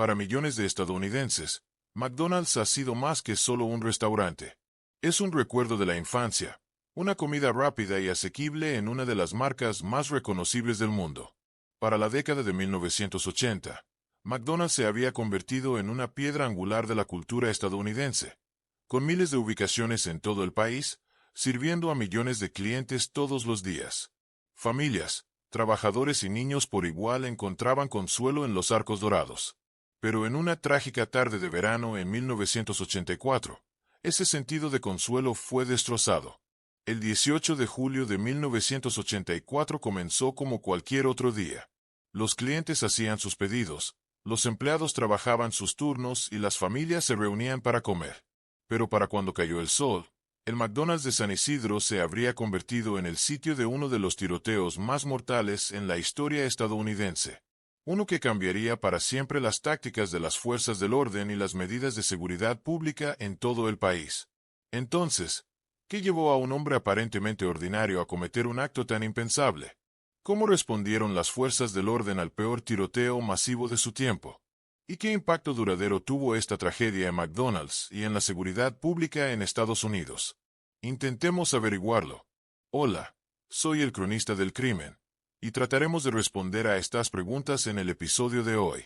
Para millones de estadounidenses, McDonald's ha sido más que solo un restaurante. Es un recuerdo de la infancia, una comida rápida y asequible en una de las marcas más reconocibles del mundo. Para la década de 1980, McDonald's se había convertido en una piedra angular de la cultura estadounidense, con miles de ubicaciones en todo el país, sirviendo a millones de clientes todos los días. Familias, trabajadores y niños por igual encontraban consuelo en los Arcos Dorados. Pero en una trágica tarde de verano en 1984, ese sentido de consuelo fue destrozado. El 18 de julio de 1984 comenzó como cualquier otro día. Los clientes hacían sus pedidos, los empleados trabajaban sus turnos y las familias se reunían para comer. Pero para cuando cayó el sol, el McDonald's de San Isidro se habría convertido en el sitio de uno de los tiroteos más mortales en la historia estadounidense. Uno que cambiaría para siempre las tácticas de las fuerzas del orden y las medidas de seguridad pública en todo el país. Entonces, ¿qué llevó a un hombre aparentemente ordinario a cometer un acto tan impensable? ¿Cómo respondieron las fuerzas del orden al peor tiroteo masivo de su tiempo? ¿Y qué impacto duradero tuvo esta tragedia en McDonald's y en la seguridad pública en Estados Unidos? Intentemos averiguarlo. Hola, soy el cronista del crimen, y trataremos de responder a estas preguntas en el episodio de hoy.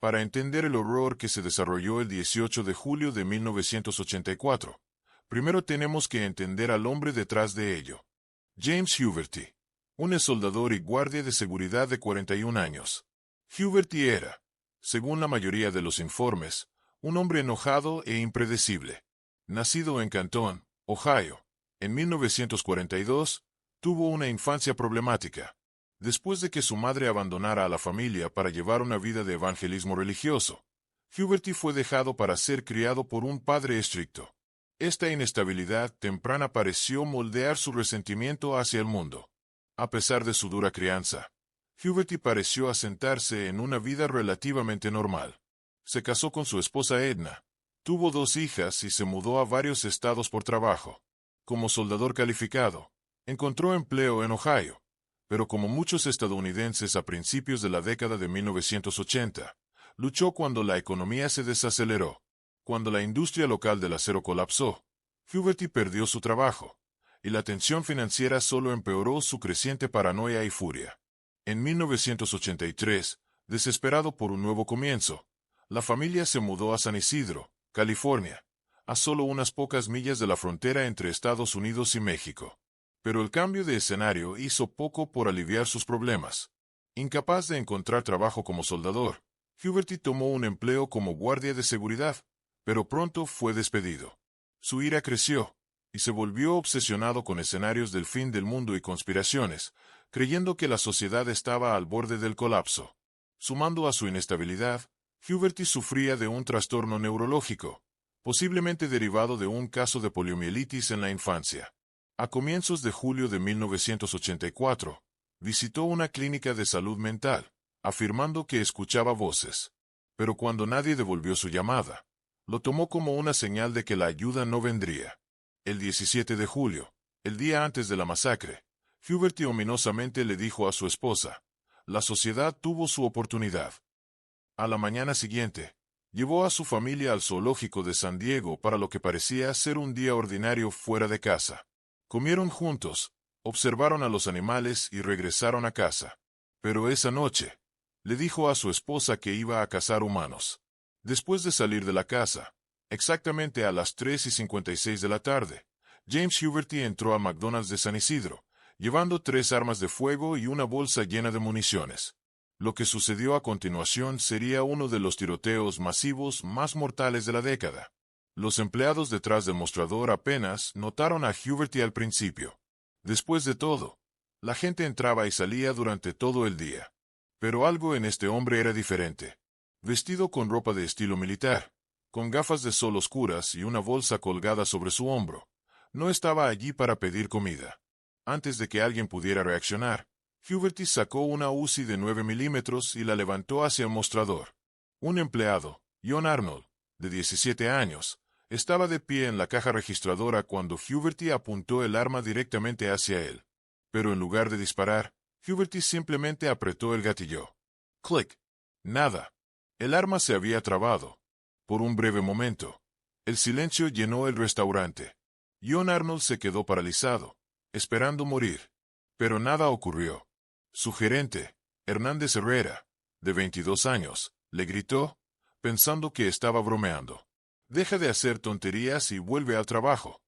Para entender el horror que se desarrolló el 18 de julio de 1984, primero tenemos que entender al hombre detrás de ello. James Huberty, un soldador y guardia de seguridad de 41 años. Huberty era, según la mayoría de los informes, un hombre enojado e impredecible. Nacido en Canton, Ohio, en 1942, tuvo una infancia problemática. Después de que su madre abandonara a la familia para llevar una vida de evangelismo religioso, Huberty fue dejado para ser criado por un padre estricto. Esta inestabilidad temprana pareció moldear su resentimiento hacia el mundo. A pesar de su dura crianza, Huberty pareció asentarse en una vida relativamente normal. Se casó con su esposa Edna, tuvo 2 hijas y se mudó a varios estados por trabajo. Como soldador calificado, encontró empleo en Ohio, pero como muchos estadounidenses a principios de la década de 1980, luchó cuando la economía se desaceleró. Cuando la industria local del acero colapsó, Huberty perdió su trabajo, y la tensión financiera solo empeoró su creciente paranoia y furia. En 1983, desesperado por un nuevo comienzo, la familia se mudó a San Isidro, California, a solo unas pocas millas de la frontera entre Estados Unidos y México. Pero el cambio de escenario hizo poco por aliviar sus problemas. Incapaz de encontrar trabajo como soldador, Huberty tomó un empleo como guardia de seguridad, pero pronto fue despedido. Su ira creció, y se volvió obsesionado con escenarios del fin del mundo y conspiraciones, creyendo que la sociedad estaba al borde del colapso. Sumando a su inestabilidad, Huberty sufría de un trastorno neurológico, posiblemente derivado de un caso de poliomielitis en la infancia. A comienzos de julio de 1984, visitó una clínica de salud mental, afirmando que escuchaba voces. Pero cuando nadie devolvió su llamada, lo tomó como una señal de que la ayuda no vendría. El 17 de julio, el día antes de la masacre, Huberty ominosamente le dijo a su esposa: «La sociedad tuvo su oportunidad». A la mañana siguiente, llevó a su familia al zoológico de San Diego para lo que parecía ser un día ordinario fuera de casa. Comieron juntos, observaron a los animales y regresaron a casa. Pero esa noche, le dijo a su esposa que iba a cazar humanos. Después de salir de la casa, exactamente a las 3:56 de la tarde, James Huberty entró a McDonald's de San Isidro, llevando 3 armas de fuego y una bolsa llena de municiones. Lo que sucedió a continuación sería uno de los tiroteos masivos más mortales de la década. Los empleados detrás del mostrador apenas notaron a Huberty al principio. Después de todo, la gente entraba y salía durante todo el día. Pero algo en este hombre era diferente. Vestido con ropa de estilo militar, con gafas de sol oscuras y una bolsa colgada sobre su hombro, no estaba allí para pedir comida. Antes de que alguien pudiera reaccionar, Huberty sacó una Uzi de 9 milímetros y la levantó hacia el mostrador. Un empleado, John Arnold, de 17 años, estaba de pie en la caja registradora cuando Huberty apuntó el arma directamente hacia él. Pero en lugar de disparar, Huberty simplemente apretó el gatillo. ¡Clic! Nada. El arma se había trabado. Por un breve momento, el silencio llenó el restaurante. John Arnold se quedó paralizado, esperando morir. Pero nada ocurrió. Su gerente, Hernández Herrera, de 22 años, le gritó, pensando que estaba bromeando. «Deja de hacer tonterías y vuelve al trabajo»,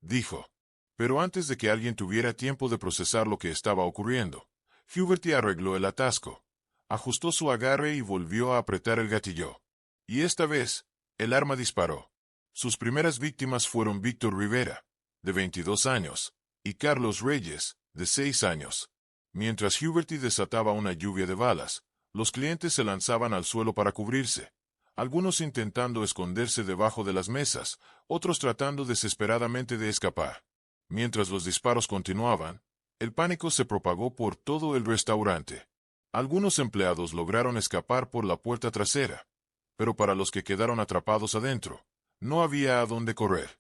dijo. Pero antes de que alguien tuviera tiempo de procesar lo que estaba ocurriendo, Huberty arregló el atasco, ajustó su agarre y volvió a apretar el gatillo. Y esta vez, el arma disparó. Sus primeras víctimas fueron Víctor Rivera, de 22 años, y Carlos Reyes, de 6 años. Mientras Huberty desataba una lluvia de balas, los clientes se lanzaban al suelo para cubrirse, algunos intentando esconderse debajo de las mesas, otros tratando desesperadamente de escapar. Mientras los disparos continuaban, el pánico se propagó por todo el restaurante. Algunos empleados lograron escapar por la puerta trasera, pero para los que quedaron atrapados adentro, no había a dónde correr.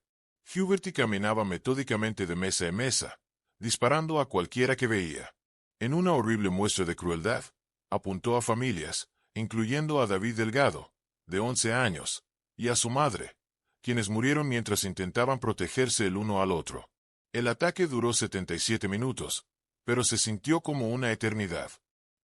Huberty caminaba metódicamente de mesa en mesa, disparando a cualquiera que veía. En una horrible muestra de crueldad, apuntó a familias, incluyendo a David Delgado, de 11 años, y a su madre, quienes murieron mientras intentaban protegerse el uno al otro. El ataque duró 77 minutos, pero se sintió como una eternidad.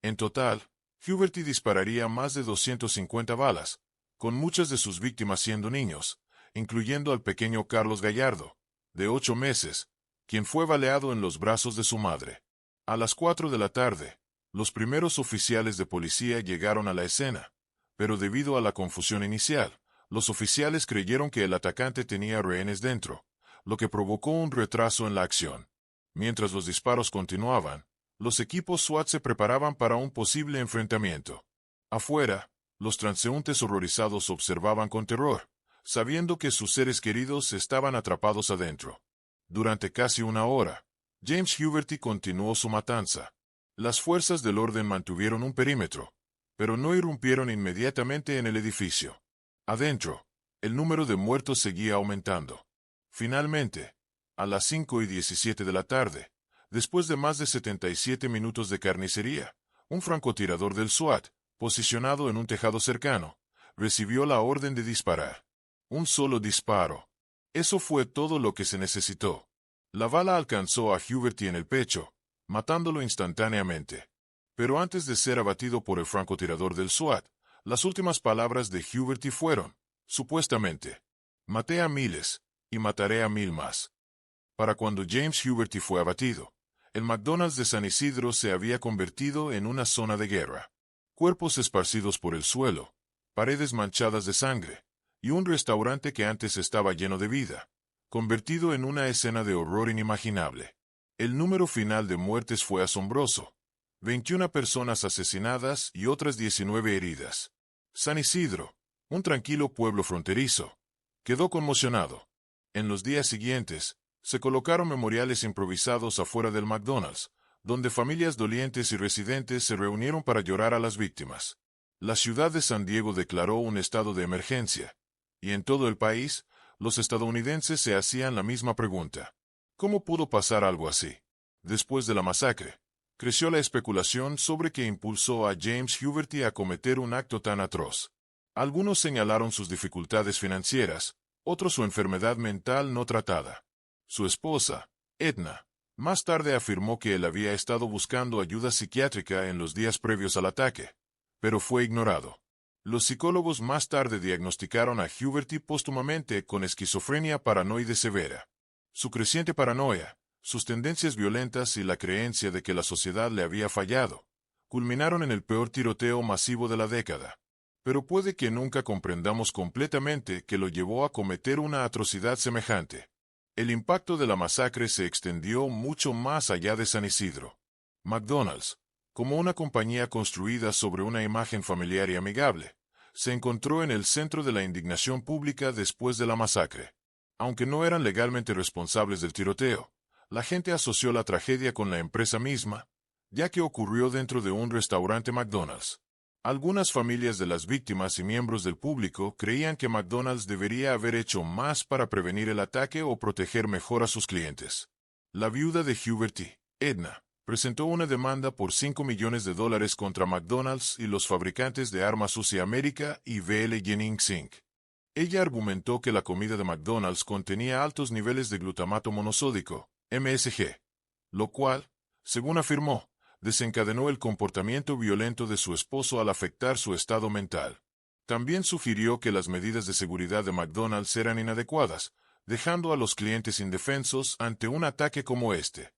En total, Huberty dispararía más de 250 balas, con muchas de sus víctimas siendo niños, incluyendo al pequeño Carlos Gallardo, de 8 meses, quien fue baleado en los brazos de su madre. A las 4 de la tarde, los primeros oficiales de policía llegaron a la escena, pero debido a la confusión inicial, los oficiales creyeron que el atacante tenía rehenes dentro, lo que provocó un retraso en la acción. Mientras los disparos continuaban, los equipos SWAT se preparaban para un posible enfrentamiento. Afuera, los transeúntes horrorizados observaban con terror, sabiendo que sus seres queridos estaban atrapados adentro. Durante casi una hora, James Huberty continuó su matanza. Las fuerzas del orden mantuvieron un perímetro, pero no irrumpieron inmediatamente en el edificio. Adentro, el número de muertos seguía aumentando. Finalmente, a las 5:17 de la tarde, después de más de 77 minutos de carnicería, un francotirador del SWAT, posicionado en un tejado cercano, recibió la orden de disparar. Un solo disparo. Eso fue todo lo que se necesitó. La bala alcanzó a Huberty en el pecho, matándolo instantáneamente. Pero antes de ser abatido por el francotirador del SWAT, las últimas palabras de Huberty fueron, supuestamente, «Maté a miles, y mataré a 1000 más». Para cuando James Huberty fue abatido, el McDonald's de San Isidro se había convertido en una zona de guerra. Cuerpos esparcidos por el suelo, paredes manchadas de sangre, y un restaurante que antes estaba lleno de vida, convertido en una escena de horror inimaginable. El número final de muertes fue asombroso. 21 personas asesinadas y otras 19 heridas. San Isidro, un tranquilo pueblo fronterizo, quedó conmocionado. En los días siguientes, se colocaron memoriales improvisados afuera del McDonald's, donde familias dolientes y residentes se reunieron para llorar a las víctimas. La ciudad de San Diego declaró un estado de emergencia, y en todo el país, los estadounidenses se hacían la misma pregunta. ¿Cómo pudo pasar algo así? Después de la masacre, creció la especulación sobre qué impulsó a James Huberty a cometer un acto tan atroz. Algunos señalaron sus dificultades financieras, otros su enfermedad mental no tratada. Su esposa, Edna, más tarde afirmó que él había estado buscando ayuda psiquiátrica en los días previos al ataque, pero fue ignorado. Los psicólogos más tarde diagnosticaron a Huberty póstumamente con esquizofrenia paranoide severa. Su creciente paranoia, sus tendencias violentas y la creencia de que la sociedad le había fallado, culminaron en el peor tiroteo masivo de la década. Pero puede que nunca comprendamos completamente qué lo llevó a cometer una atrocidad semejante. El impacto de la masacre se extendió mucho más allá de San Isidro. McDonald's, como una compañía construida sobre una imagen familiar y amigable, se encontró en el centro de la indignación pública después de la masacre. Aunque no eran legalmente responsables del tiroteo, la gente asoció la tragedia con la empresa misma, ya que ocurrió dentro de un restaurante McDonald's. Algunas familias de las víctimas y miembros del público creían que McDonald's debería haber hecho más para prevenir el ataque o proteger mejor a sus clientes. La viuda de Huberty, Edna, presentó una demanda por $5 millones contra McDonald's y los fabricantes de armas UC America y VL Jennings Inc. Ella argumentó que la comida de McDonald's contenía altos niveles de glutamato monosódico, MSG, lo cual, según afirmó, desencadenó el comportamiento violento de su esposo al afectar su estado mental. También sugirió que las medidas de seguridad de McDonald's eran inadecuadas, dejando a los clientes indefensos ante un ataque como este.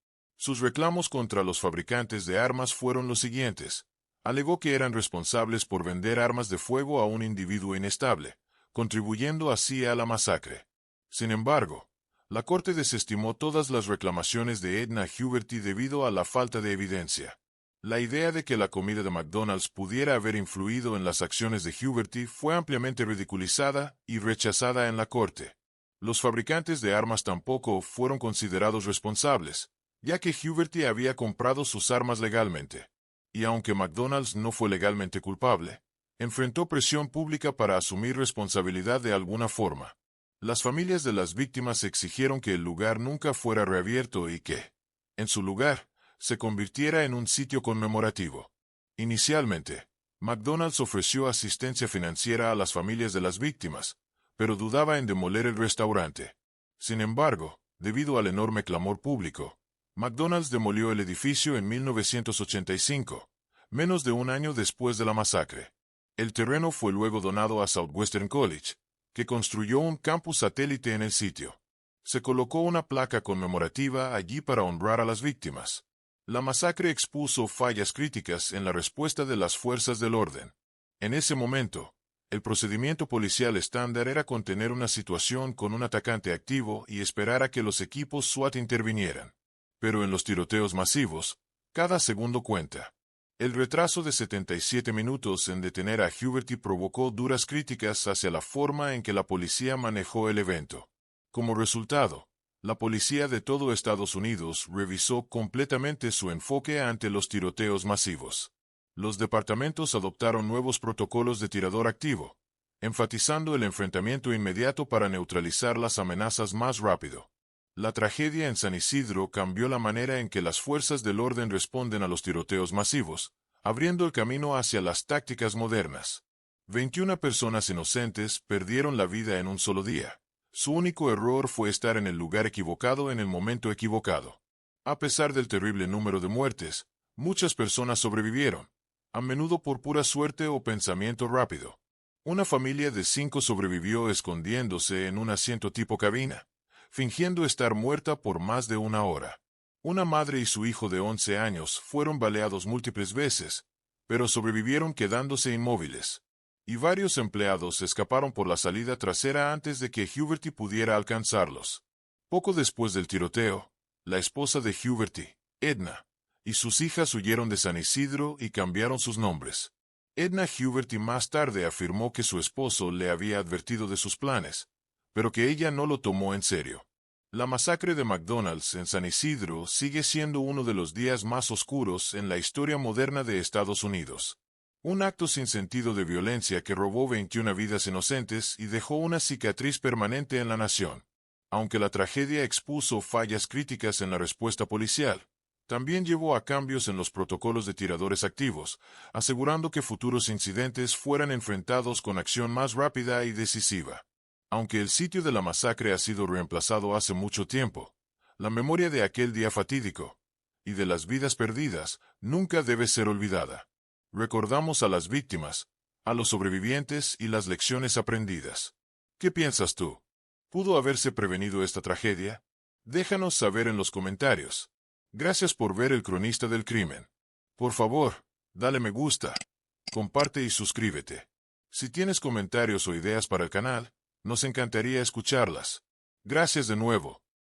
Sus reclamos contra los fabricantes de armas fueron los siguientes. Alegó que eran responsables por vender armas de fuego a un individuo inestable, contribuyendo así a la masacre. Sin embargo, la Corte desestimó todas las reclamaciones de Edna Huberty debido a la falta de evidencia. La idea de que la comida de McDonald's pudiera haber influido en las acciones de Huberty fue ampliamente ridiculizada y rechazada en la Corte. Los fabricantes de armas tampoco fueron considerados responsables, ya que Huberty había comprado sus armas legalmente. Y aunque McDonald's no fue legalmente culpable, enfrentó presión pública para asumir responsabilidad de alguna forma. Las familias de las víctimas exigieron que el lugar nunca fuera reabierto y que, en su lugar, se convirtiera en un sitio conmemorativo. Inicialmente, McDonald's ofreció asistencia financiera a las familias de las víctimas, pero dudaba en demoler el restaurante. Sin embargo, debido al enorme clamor público, McDonald's demolió el edificio en 1985, menos de un año después de la masacre. El terreno fue luego donado a Southwestern College, que construyó un campus satélite en el sitio. Se colocó una placa conmemorativa allí para honrar a las víctimas. La masacre expuso fallas críticas en la respuesta de las fuerzas del orden. En ese momento, el procedimiento policial estándar era contener una situación con un atacante activo y esperar a que los equipos SWAT intervinieran. Pero en los tiroteos masivos, cada segundo cuenta. El retraso de 77 minutos en detener a Huberty provocó duras críticas hacia la forma en que la policía manejó el evento. Como resultado, la policía de todo Estados Unidos revisó completamente su enfoque ante los tiroteos masivos. Los departamentos adoptaron nuevos protocolos de tirador activo, enfatizando el enfrentamiento inmediato para neutralizar las amenazas más rápido. La tragedia en San Isidro cambió la manera en que las fuerzas del orden responden a los tiroteos masivos, abriendo el camino hacia las tácticas modernas. 21 personas inocentes perdieron la vida en un solo día. Su único error fue estar en el lugar equivocado en el momento equivocado. A pesar del terrible número de muertes, muchas personas sobrevivieron, a menudo por pura suerte o pensamiento rápido. Una familia de 5 sobrevivió escondiéndose en un asiento tipo cabina, fingiendo estar muerta por más de una hora. Una madre y su hijo de 11 años fueron baleados múltiples veces, pero sobrevivieron quedándose inmóviles. Y varios empleados escaparon por la salida trasera antes de que Huberty pudiera alcanzarlos. Poco después del tiroteo, la esposa de Huberty, Edna, y sus hijas huyeron de San Isidro y cambiaron sus nombres. Edna Huberty más tarde afirmó que su esposo le había advertido de sus planes, pero que ella no lo tomó en serio. La masacre de McDonald's en San Isidro sigue siendo uno de los días más oscuros en la historia moderna de Estados Unidos. Un acto sin sentido de violencia que robó 21 vidas inocentes y dejó una cicatriz permanente en la nación. Aunque la tragedia expuso fallas críticas en la respuesta policial, también llevó a cambios en los protocolos de tiradores activos, asegurando que futuros incidentes fueran enfrentados con acción más rápida y decisiva. Aunque el sitio de la masacre ha sido reemplazado hace mucho tiempo, la memoria de aquel día fatídico y de las vidas perdidas nunca debe ser olvidada. Recordamos a las víctimas, a los sobrevivientes y las lecciones aprendidas. ¿Qué piensas tú? ¿Pudo haberse prevenido esta tragedia? Déjanos saber en los comentarios. Gracias por ver El Cronista del Crimen. Por favor, dale me gusta, comparte y suscríbete. Si tienes comentarios o ideas para el canal, nos encantaría escucharlas. Gracias de nuevo.